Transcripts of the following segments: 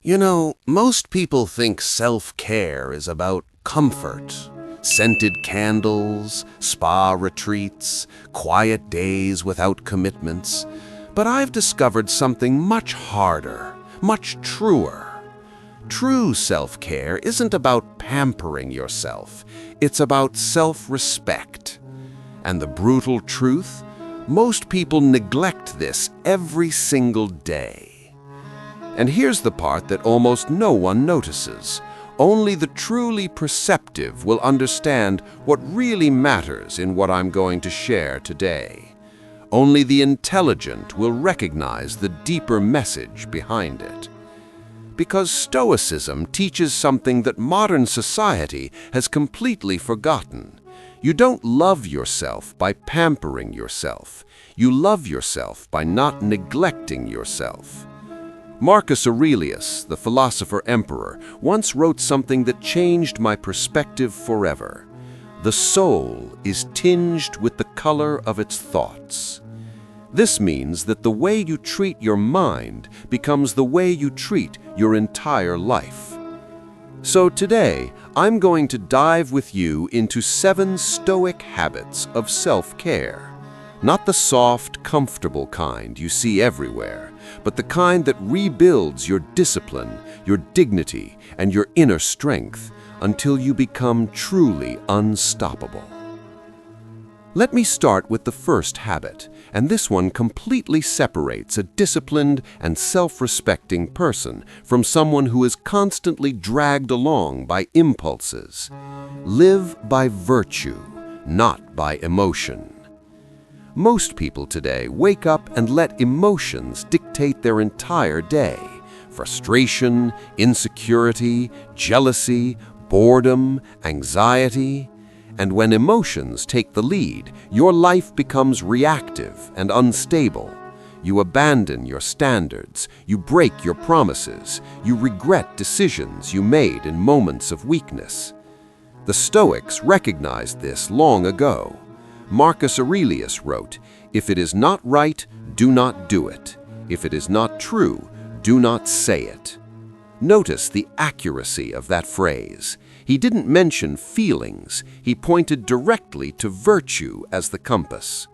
Most people think self-care is about comfort, scented candles, spa retreats, quiet days without commitments. But I've discovered something much harder, much truer. True self-care isn't about pampering yourself. It's about self-respect. And the brutal truth? Most people neglect this every single day. And here's the part that almost no one notices. Only the truly perceptive will understand what really matters in what I'm going to share today. Only the intelligent will recognize the deeper message behind it. Because Stoicism teaches something that modern society has completely forgotten. You don't love yourself by pampering yourself. You love yourself by not neglecting yourself. Marcus Aurelius, the philosopher-emperor, once wrote something that changed my perspective forever. The soul is tinged with the color of its thoughts. This means that the way you treat your mind becomes the way you treat your entire life. So today, I'm going to dive with you into 7 Stoic habits of self-care. Not the soft, comfortable kind you see everywhere, but the kind that rebuilds your discipline, your dignity, and your inner strength until you become truly unstoppable. Let me start with the first habit, and this one completely separates a disciplined and self-respecting person from someone who is constantly dragged along by impulses. Live by virtue, not by emotion. Most people today wake up and let emotions dictate their entire day. Frustration, insecurity, jealousy, boredom, anxiety. And when emotions take the lead, your life becomes reactive and unstable. You abandon your standards, you break your promises, you regret decisions you made in moments of weakness. The Stoics recognized this long ago. Marcus Aurelius wrote, "If it is not right, do not do it. If it is not true, do not say it." Notice the accuracy of that phrase. He didn't mention feelings. He pointed directly to virtue as the compass.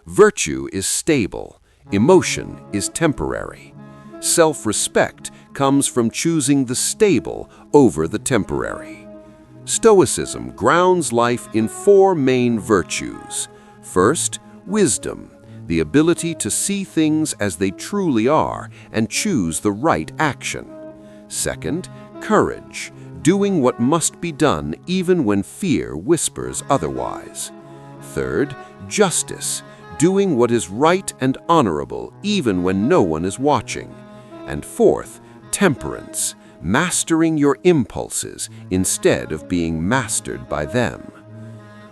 Virtue is stable. Emotion is temporary. Self-respect comes from choosing the stable over the temporary. Stoicism grounds life in 4 main virtues. First, wisdom, the ability to see things as they truly are and choose the right action. Second, courage, doing what must be done even when fear whispers otherwise. Third, justice, doing what is right and honorable even when no one is watching. And fourth, temperance, mastering your impulses instead of being mastered by them.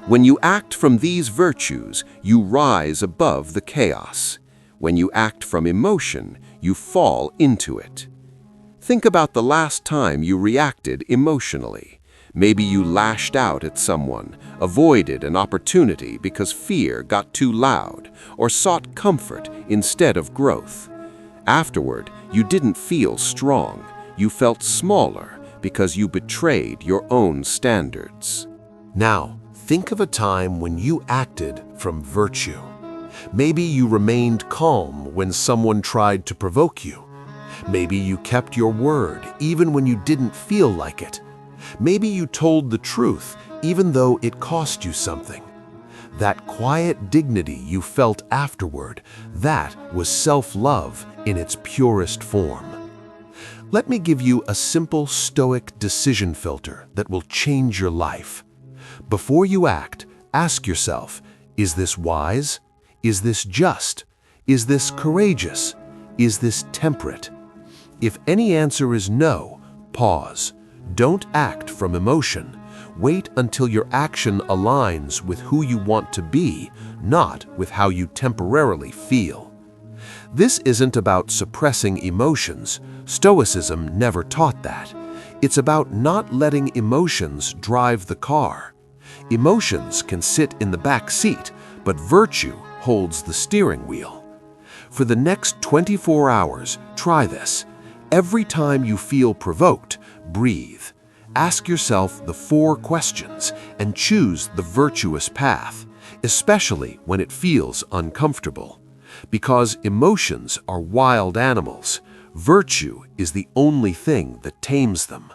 When you act from these virtues, you rise above the chaos. When you act from emotion, you fall into it. Think about the last time you reacted emotionally. Maybe you lashed out at someone, avoided an opportunity because fear got too loud, or sought comfort instead of growth. Afterward, you didn't feel strong. You felt smaller because you betrayed your own standards. Now, think of a time when you acted from virtue. Maybe you remained calm when someone tried to provoke you. Maybe you kept your word even when you didn't feel like it. Maybe you told the truth even though it cost you something. That quiet dignity you felt afterward, that was self-love in its purest form. Let me give you a simple Stoic decision filter that will change your life. Before you act, ask yourself, is this wise? Is this just? Is this courageous? Is this temperate? If any answer is no, pause. Don't act from emotion. Wait until your action aligns with who you want to be, not with how you temporarily feel. This isn't about suppressing emotions. Stoicism never taught that. It's about not letting emotions drive the car. Emotions can sit in the back seat, but virtue holds the steering wheel. For the next 24 hours, try this. Every time you feel provoked, breathe. Ask yourself the 4 questions and choose the virtuous path, especially when it feels uncomfortable. Because emotions are wild animals, virtue is the only thing that tames them.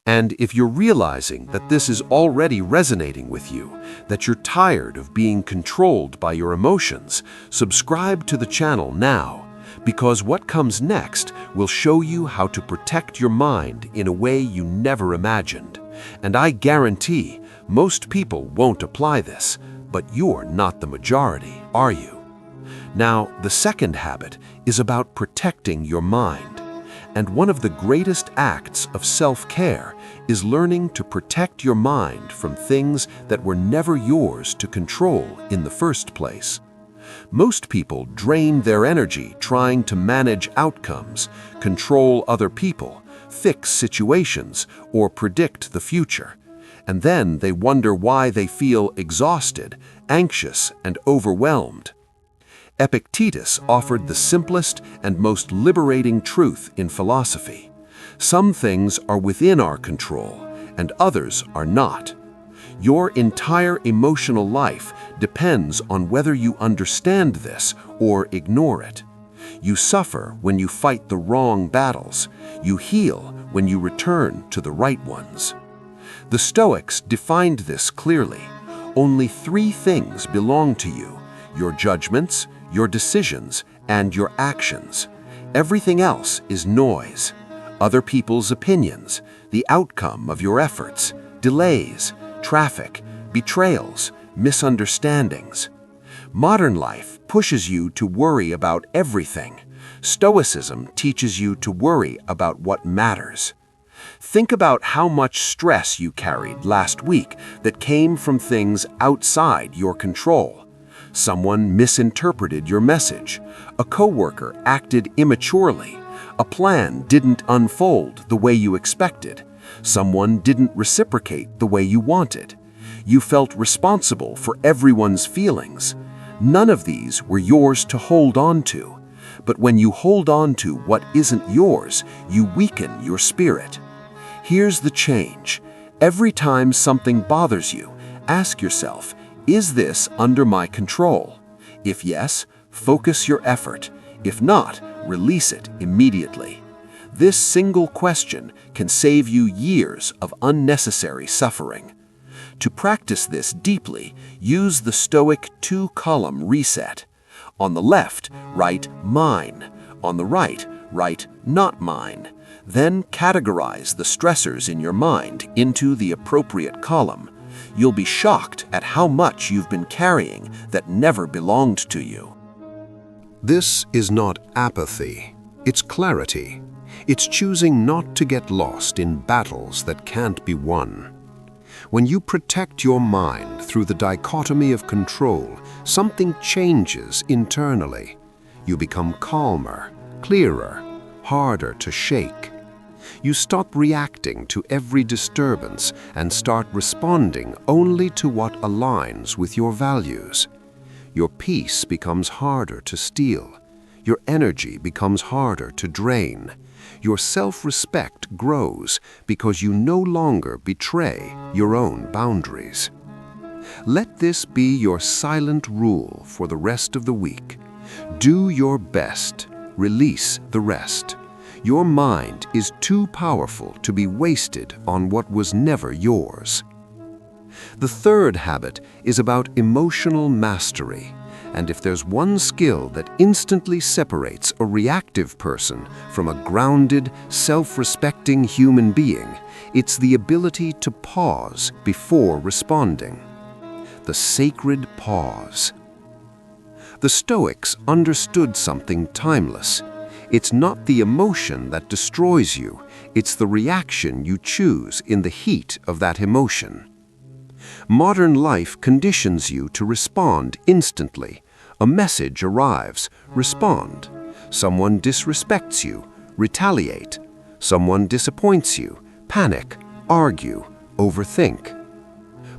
And if you're realizing that this is already resonating with you, that you're tired of being controlled by your emotions, subscribe to the channel now, because what comes next will show you how to protect your mind in a way you never imagined. And I guarantee most people won't apply this, but you're not the majority, are you? Now, the second habit is about protecting your mind. And one of the greatest acts of self-care is learning to protect your mind from things that were never yours to control in the first place. Most people drain their energy trying to manage outcomes, control other people, fix situations, or predict the future. And then they wonder why they feel exhausted, anxious, and overwhelmed. Epictetus offered the simplest and most liberating truth in philosophy. Some things are within our control, and others are not. Your entire emotional life depends on whether you understand this or ignore it. You suffer when you fight the wrong battles. You heal when you return to the right ones. The Stoics defined this clearly. Only 3 things belong to you: your judgments, your decisions, and your actions. Everything else is noise. Other people's opinions, the outcome of your efforts, delays, traffic, betrayals, misunderstandings. Modern life pushes you to worry about everything. Stoicism teaches you to worry about what matters. Think about how much stress you carried last week that came from things outside your control. Someone misinterpreted your message. A coworker acted immaturely. A plan didn't unfold the way you expected. Someone didn't reciprocate the way you wanted. You felt responsible for everyone's feelings. None of these were yours to hold on to. But when you hold on to what isn't yours, you weaken your spirit. Here's the change. Every time something bothers you, ask yourself, is this under my control? If yes, focus your effort. If not, release it immediately. This single question can save you years of unnecessary suffering. To practice this deeply, use the Stoic 2-column reset. On the left, write mine. On the right, write not mine. Then categorize the stressors in your mind into the appropriate column. You'll be shocked at how much you've been carrying that never belonged to you. This is not apathy, it's clarity. It's choosing not to get lost in battles that can't be won. When you protect your mind through the dichotomy of control, something changes internally. You become calmer, clearer, harder to shake. You stop reacting to every disturbance and start responding only to what aligns with your values. Your peace becomes harder to steal. Your energy becomes harder to drain. Your self-respect grows because you no longer betray your own boundaries. Let this be your silent rule for the rest of the week. Do your best, release the rest. Your mind is too powerful to be wasted on what was never yours. The third habit is about emotional mastery. And if there's one skill that instantly separates a reactive person from a grounded, self-respecting human being, it's the ability to pause before responding. The sacred pause. The Stoics understood something timeless. It's not the emotion that destroys you, it's the reaction you choose in the heat of that emotion. Modern life conditions you to respond instantly. A message arrives, respond. Someone disrespects you, retaliate. Someone disappoints you, panic, argue, overthink.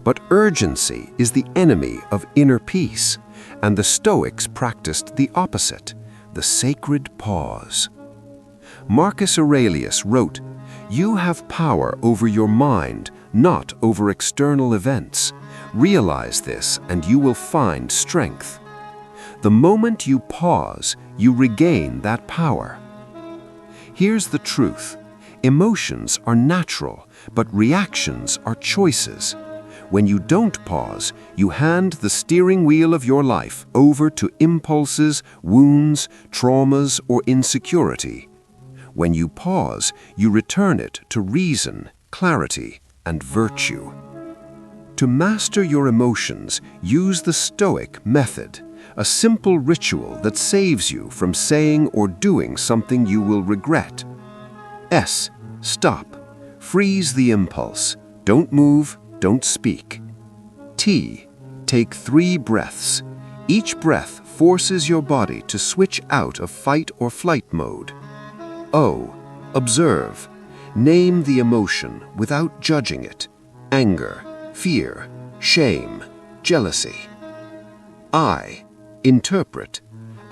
But urgency is the enemy of inner peace, and the Stoics practiced the opposite, the sacred pause. Marcus Aurelius wrote, "You have power over your mind, not over external events. Realize this and you will find strength." The moment you pause, you regain that power. Here's the truth. Emotions are natural, but reactions are choices. When you don't pause, you hand the steering wheel of your life over to impulses, wounds, traumas, or insecurity. When you pause, you return it to reason, clarity, and virtue. To master your emotions, use the Stoic method, a simple ritual that saves you from saying or doing something you will regret. S. Stop. Freeze the impulse. Don't move, don't speak. T. Take 3 breaths. Each breath forces your body to switch out of fight or flight mode. O. Observe. Name the emotion without judging it. Anger, fear, shame, jealousy. I. Interpret.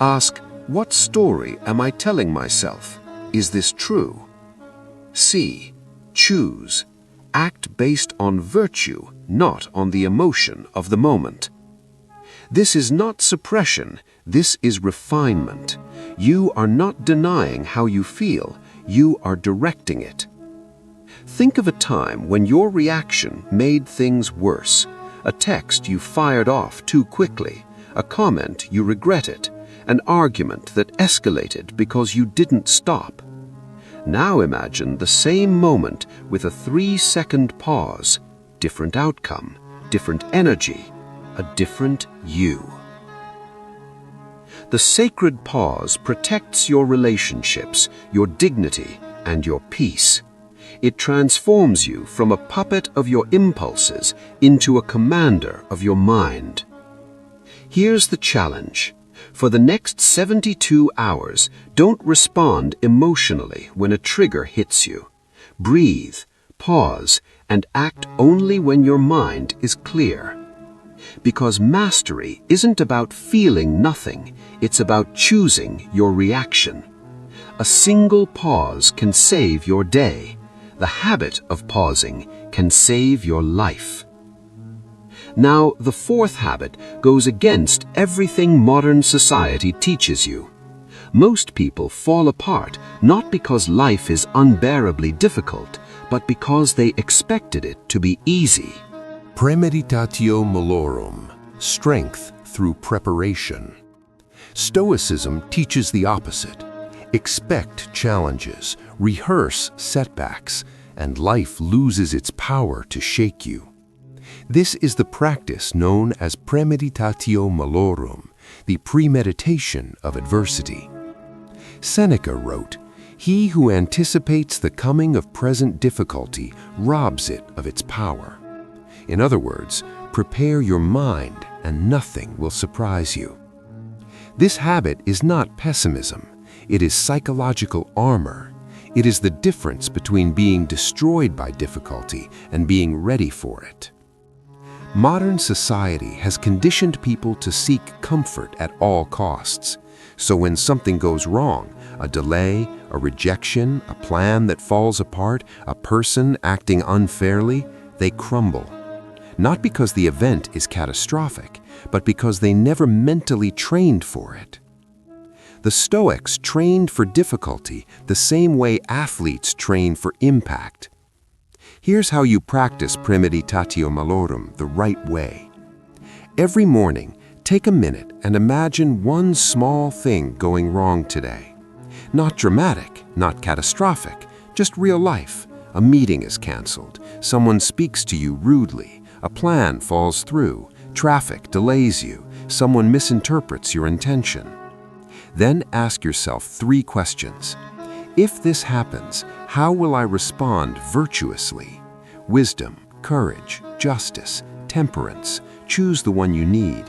Ask, what story am I telling myself? Is this true? C. Choose. Act based on virtue, not on the emotion of the moment. This is not suppression, this is refinement. You are not denying how you feel, you are directing it. Think of a time when your reaction made things worse. A text you fired off too quickly, a comment you regretted, an argument that escalated because you didn't stop. Now imagine the same moment with a 3-second pause, different outcome, different energy, a different you. The sacred pause protects your relationships, your dignity, and your peace. It transforms you from a puppet of your impulses into a commander of your mind. Here's the challenge. For the next 72 hours, don't respond emotionally when a trigger hits you. Breathe, pause, and act only when your mind is clear. Because mastery isn't about feeling nothing, it's about choosing your reaction. A single pause can save your day. The habit of pausing can save your life. Now, the 4th habit goes against everything modern society teaches you. Most people fall apart not because life is unbearably difficult, but because they expected it to be easy. Premeditatio malorum, strength through preparation. Stoicism teaches the opposite. Expect challenges, rehearse setbacks, and life loses its power to shake you. This is the practice known as premeditatio malorum, the premeditation of adversity. Seneca wrote, "He who anticipates the coming of present difficulty robs it of its power." In other words, prepare your mind and nothing will surprise you. This habit is not pessimism. It is psychological armor. It is the difference between being destroyed by difficulty and being ready for it. Modern society has conditioned people to seek comfort at all costs. So when something goes wrong, a delay, a rejection, a plan that falls apart, a person acting unfairly, they crumble. Not because the event is catastrophic, but because they never mentally trained for it. The Stoics trained for difficulty the same way athletes train for impact. Here's how you practice premeditatio malorum the right way. Every morning, take a minute and imagine one small thing going wrong today. Not dramatic, not catastrophic, just real life. A meeting is canceled, someone speaks to you rudely, a plan falls through, traffic delays you, someone misinterprets your intention. Then ask yourself 3 questions. If this happens, how will I respond virtuously? Wisdom, courage, justice, temperance. Choose the one you need.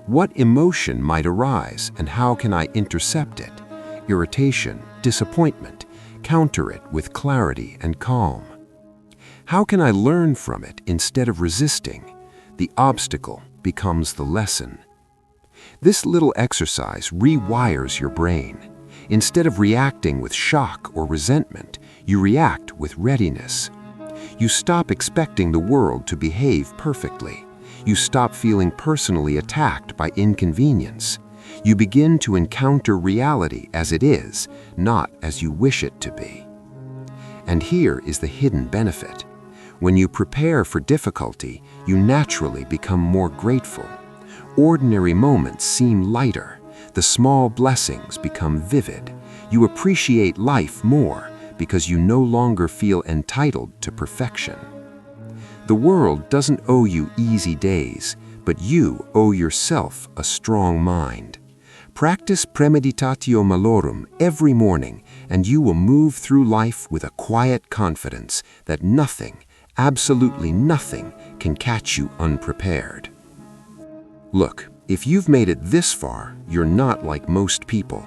What emotion might arise and how can I intercept it? Irritation, disappointment. Counter it with clarity and calm. How can I learn from it instead of resisting? The obstacle becomes the lesson. This little exercise rewires your brain. Instead of reacting with shock or resentment, you react with readiness. You stop expecting the world to behave perfectly. You stop feeling personally attacked by inconvenience. You begin to encounter reality as it is, not as you wish it to be. And here is the hidden benefit. When you prepare for difficulty, you naturally become more grateful. Ordinary moments seem lighter. The small blessings become vivid. You appreciate life more because you no longer feel entitled to perfection. The world doesn't owe you easy days, but you owe yourself a strong mind. Practice premeditatio malorum every morning, and you will move through life with a quiet confidence that nothing, absolutely nothing, can catch you unprepared. Look, if you've made it this far, you're not like most people.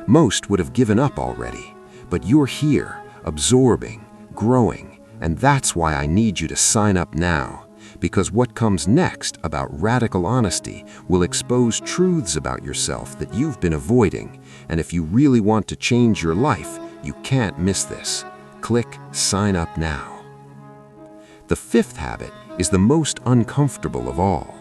Most would have given up already, but you're here, absorbing, growing, and that's why I need you to sign up now, because what comes next about radical honesty will expose truths about yourself that you've been avoiding, and if you really want to change your life, you can't miss this. Click Sign Up Now. The fifth habit is the most uncomfortable of all,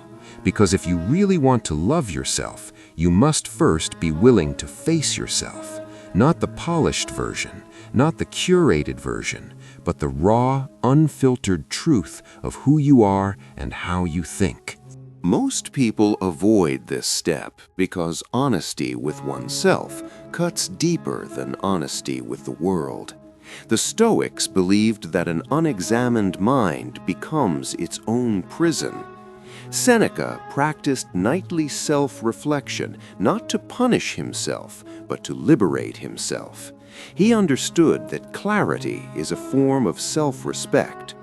because if you really want to love yourself, you must first be willing to face yourself, not the polished version, not the curated version, but the raw, unfiltered truth of who you are and how you think. Most people avoid this step because honesty with oneself cuts deeper than honesty with the world. The Stoics believed that an unexamined mind becomes its own prison. Seneca practiced nightly self-reflection, not to punish himself, but to liberate himself. He understood that clarity is a form of self-respect.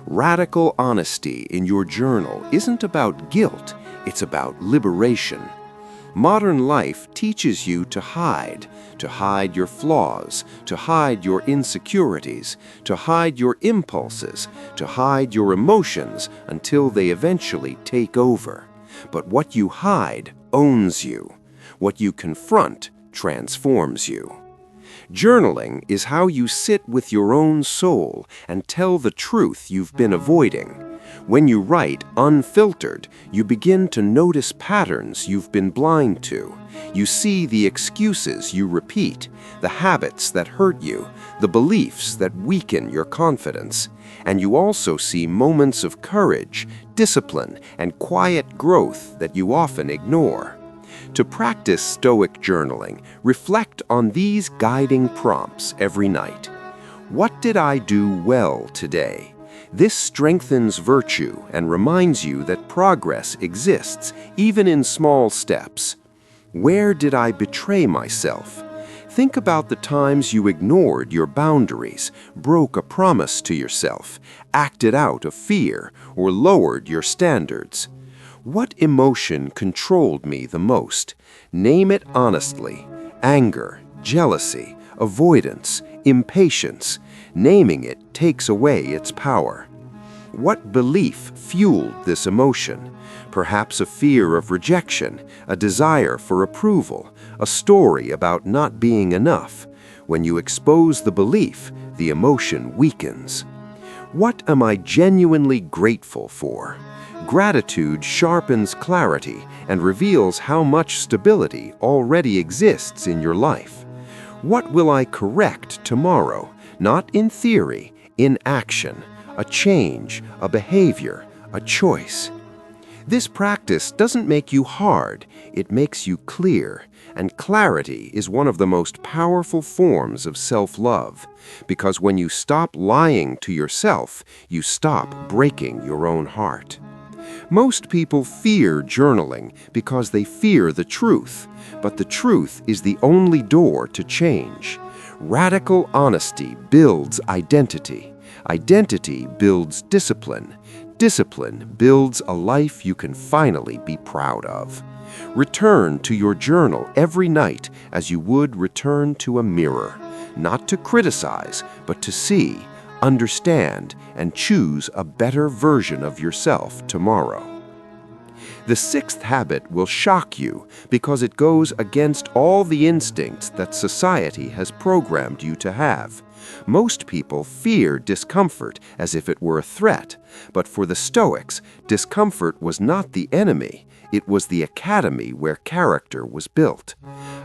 Radical honesty in your journal isn't about guilt, it's about liberation. Modern life teaches you to hide your flaws, to hide your insecurities, to hide your impulses, to hide your emotions until they eventually take over. But what you hide owns you. What you confront transforms you. Journaling is how you sit with your own soul and tell the truth you've been avoiding. When you write unfiltered, you begin to notice patterns you've been blind to. You see the excuses you repeat, the habits that hurt you, the beliefs that weaken your confidence. And you also see moments of courage, discipline, and quiet growth that you often ignore. To practice Stoic journaling, reflect on these guiding prompts every night. What did I do well today? This strengthens virtue and reminds you that progress exists even in small steps. Where did I betray myself? Think about the times you ignored your boundaries, broke a promise to yourself, acted out of fear, or lowered your standards. What emotion controlled me the most? Name it honestly. Anger, jealousy, avoidance, impatience. Naming it takes away its power. What belief fueled this emotion? Perhaps a fear of rejection, a desire for approval, a story about not being enough. When you expose the belief, the emotion weakens. What am I genuinely grateful for? Gratitude sharpens clarity and reveals how much stability already exists in your life. What will I correct tomorrow? Not in theory, in action, a change, a behavior, a choice. This practice doesn't make you hard, it makes you clear, and clarity is one of the most powerful forms of self-love, because when you stop lying to yourself, you stop breaking your own heart. Most people fear journaling because they fear the truth, but the truth is the only door to change. Radical honesty builds identity. Identity builds discipline. Discipline builds a life you can finally be proud of. Return to your journal every night as you would return to a mirror, not to criticize, but to see, understand, and choose a better version of yourself tomorrow. The sixth habit will shock you because it goes against all the instincts that society has programmed you to have. Most people fear discomfort as if it were a threat, but for the Stoics, discomfort was not the enemy. It was the academy where character was built.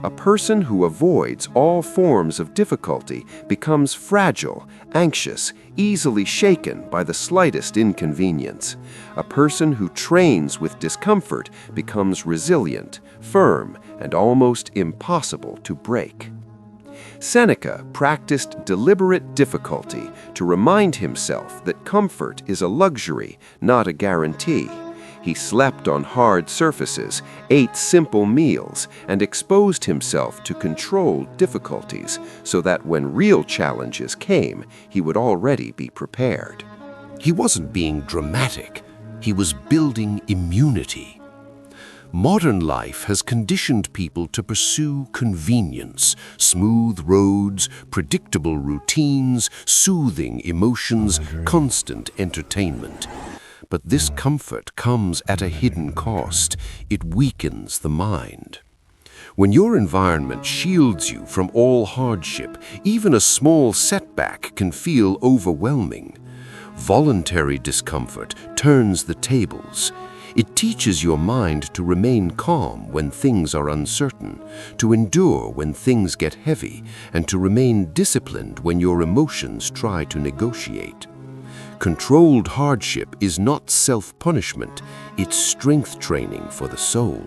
A person who avoids all forms of difficulty becomes fragile, anxious, easily shaken by the slightest inconvenience. A person who trains with discomfort becomes resilient, firm, and almost impossible to break. Seneca practiced deliberate difficulty to remind himself that comfort is a luxury, not a guarantee. He slept on hard surfaces, ate simple meals, and exposed himself to controlled difficulties so that when real challenges came, he would already be prepared. He wasn't being dramatic. He was building immunity. Modern life has conditioned people to pursue convenience, smooth roads, predictable routines, soothing emotions, constant entertainment. But this comfort comes at a hidden cost. It weakens the mind. When your environment shields you from all hardship, even a small setback can feel overwhelming. Voluntary discomfort turns the tables. It teaches your mind to remain calm when things are uncertain, to endure when things get heavy, and to remain disciplined when your emotions try to negotiate. Controlled hardship is not self-punishment, it's strength training for the soul.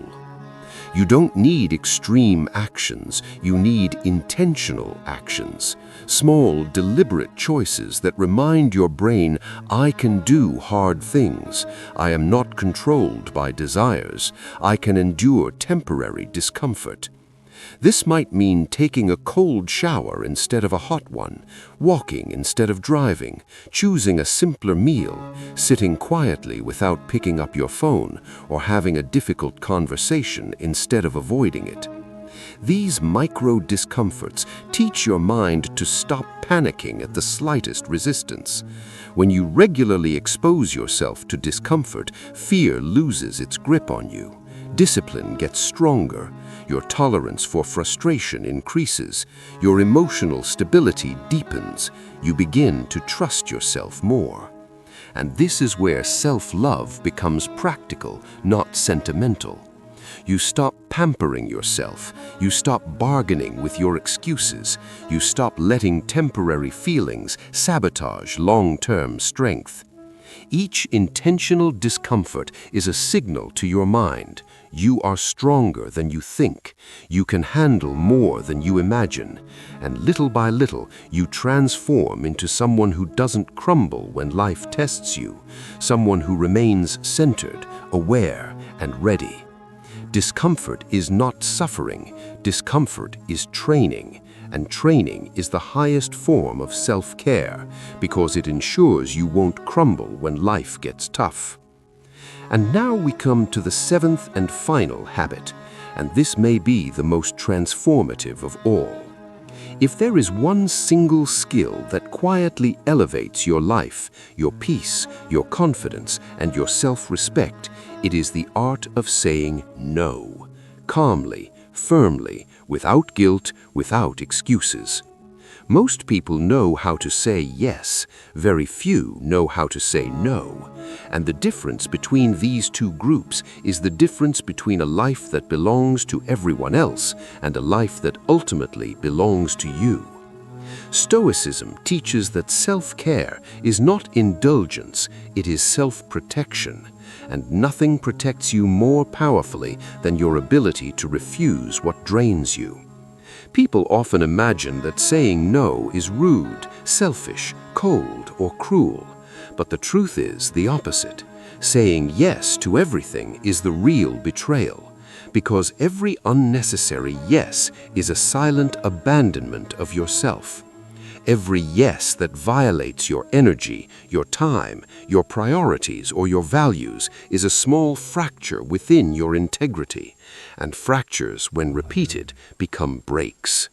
You don't need extreme actions, you need intentional actions. Small, deliberate choices that remind your brain, I can do hard things. I am not controlled by desires. I can endure temporary discomfort. This might mean taking a cold shower instead of a hot one, walking instead of driving, choosing a simpler meal, sitting quietly without picking up your phone, or having a difficult conversation instead of avoiding it. These micro-discomforts teach your mind to stop panicking at the slightest resistance. When you regularly expose yourself to discomfort, fear loses its grip on you. Discipline gets stronger. Your tolerance for frustration increases. Your emotional stability deepens. You begin to trust yourself more. And this is where self-love becomes practical, not sentimental. You stop pampering yourself. You stop bargaining with your excuses. You stop letting temporary feelings sabotage long-term strength. Each intentional discomfort is a signal to your mind. You are stronger than you think. You can handle more than you imagine. And little by little, you transform into someone who doesn't crumble when life tests you, someone who remains centered, aware, and ready. Discomfort is not suffering. Discomfort is training. And training is the highest form of self-care because it ensures you won't crumble when life gets tough. And now we come to the seventh and final habit, and this may be the most transformative of all. If there is one single skill that quietly elevates your life, your peace, your confidence, and your self-respect, it is the art of saying no, calmly, firmly, without guilt, without excuses. Most people know how to say yes, very few know how to say no. And the difference between these two groups is the difference between a life that belongs to everyone else and a life that ultimately belongs to you. Stoicism teaches that self-care is not indulgence, it is self-protection. And nothing protects you more powerfully than your ability to refuse what drains you. People often imagine that saying no is rude, selfish, cold, or cruel. But the truth is the opposite. Saying yes to everything is the real betrayal, because every unnecessary yes is a silent abandonment of yourself. Every yes that violates your energy, your time, your priorities, or your values is a small fracture within your integrity, and fractures, when repeated, become breaks.